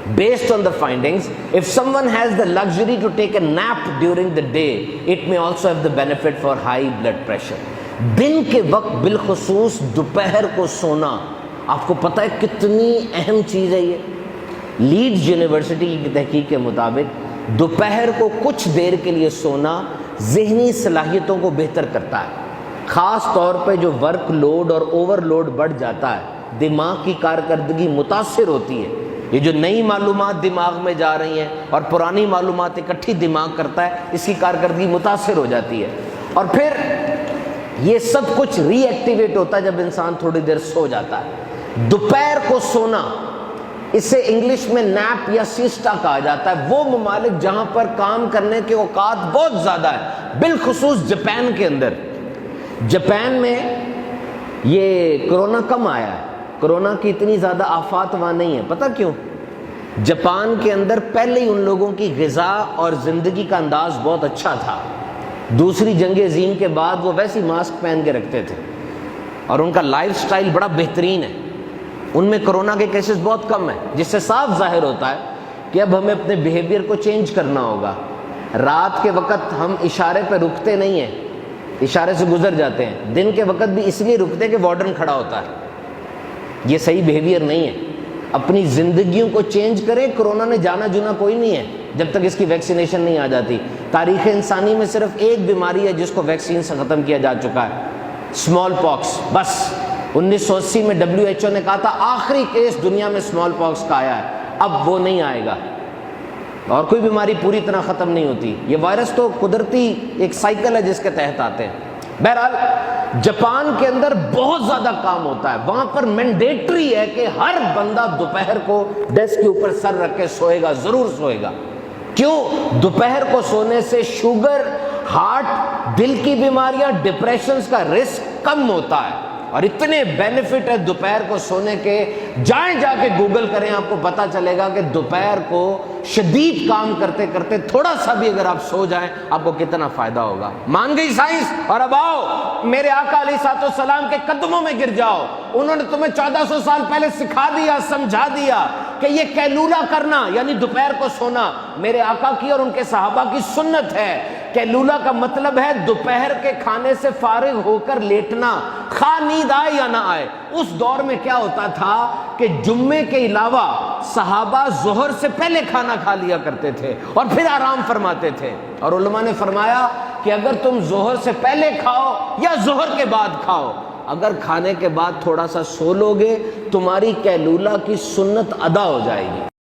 Based on the findings, if someone has the luxury to take a nap during the day, it may also have the benefit for high blood pressure. دن کے وقت بالخصوص دوپہر کو سونا، آپ کو پتہ ہے کتنی اہم چیز ہے یہ؟ لیڈز یونیورسٹی کی تحقیق کے مطابق دوپہر کو کچھ دیر کے لیے سونا ذہنی صلاحیتوں کو بہتر کرتا ہے، خاص طور پہ جو ورک لوڈ اور اوور لوڈ بڑھ جاتا ہے، دماغ کی کارکردگی متاثر ہوتی ہے۔ یہ جو نئی معلومات دماغ میں جا رہی ہیں اور پرانی معلومات اکٹھی دماغ کرتا ہے، اس کی کارکردگی متاثر ہو جاتی ہے، اور پھر یہ سب کچھ ری ایکٹیویٹ ہوتا ہے جب انسان تھوڑی دیر سو جاتا ہے۔ دوپہر کو سونا، اسے انگلش میں نیپ یا سیسٹا کہا جاتا ہے۔ وہ ممالک جہاں پر کام کرنے کے اوقات بہت زیادہ ہے، بالخصوص جاپان کے اندر، جاپان میں یہ کرونا کم آیا ہے، کرونا کی اتنی زیادہ آفات وہاں نہیں ہے۔ پتہ کیوں؟ جاپان کے اندر پہلے ہی ان لوگوں کی غذا اور زندگی کا انداز بہت اچھا تھا، دوسری جنگ عظیم کے بعد وہ ویسی ماسک پہن کے رکھتے تھے، اور ان کا لائف سٹائل بڑا بہترین ہے، ان میں کرونا کے کیسز بہت کم ہیں، جس سے صاف ظاہر ہوتا ہے کہ اب ہمیں اپنے بیہیویئر کو چینج کرنا ہوگا۔ رات کے وقت ہم اشارے پہ رکتے نہیں ہیں، اشارے سے گزر جاتے ہیں، دن کے وقت بھی اس لیے رکتے کہ وارڈن کھڑا ہوتا ہے، یہ صحیح بیہیویئر نہیں ہے۔ اپنی زندگیوں کو چینج کریں، کرونا نے جانا جونا کوئی نہیں ہے جب تک اس کی ویکسینیشن نہیں آ جاتی۔ تاریخ انسانی میں صرف ایک بیماری ہے جس کو ویکسین سے ختم کیا جا چکا ہے، اسمال پاکس، بس 1980 میں WHO نے کہا تھا آخری کیس دنیا میں اسمال پاکس کا آیا ہے، اب وہ نہیں آئے گا، اور کوئی بیماری پوری طرح ختم نہیں ہوتی، یہ وائرس تو قدرتی ایک سائیکل ہے جس کے تحت آتے ہیں۔ بہرحال جاپان کے اندر بہت زیادہ کام ہوتا ہے، وہاں پر مینڈیٹری ہے کہ ہر بندہ دوپہر کو ڈیسک کے اوپر سر رکھ کے سوئے گا، ضرور سوئے گا۔ کیوں؟ دوپہر کو سونے سے شوگر، ہارٹ، دل کی بیماریاں، ڈپریشنز کا رسک کم ہوتا ہے، اور اتنے بینیفٹ ہے دوپہر کو سونے کے، جائیں جا کے گوگل کریں، آپ کو پتا چلے گا کہ دوپہر کو شدید کام کرتے کرتے تھوڑا سا بھی اگر آپ سو جائیں آپ کو کتنا فائدہ ہوگا۔ مان گئی سائنس؟ اور اب آؤ میرے آقا علیہ الصلوۃ والسلام کے قدموں میں گر جاؤ، انہوں نے تمہیں 1400 سال پہلے سکھا دیا، سمجھا دیا کہ یہ قیلولہ کرنا یعنی دوپہر کو سونا میرے آقا کی اور ان کے صحابہ کی سنت ہے۔ قیلولہ کا مطلب ہے دوپہر کے کھانے سے فارغ ہو کر لیٹنا، خواہ نیند آئے یا نہ آئے۔ اس دور میں کیا ہوتا تھا کہ جمعے کے علاوہ صحابہ ظہر سے پہلے کھانا کھا لیا کرتے تھے اور پھر آرام فرماتے تھے، اور علماء نے فرمایا کہ اگر تم ظہر سے پہلے کھاؤ یا ظہر کے بعد کھاؤ، اگر کھانے کے بعد تھوڑا سا سو لو گے تمہاری قیلولہ کی سنت ادا ہو جائے گی۔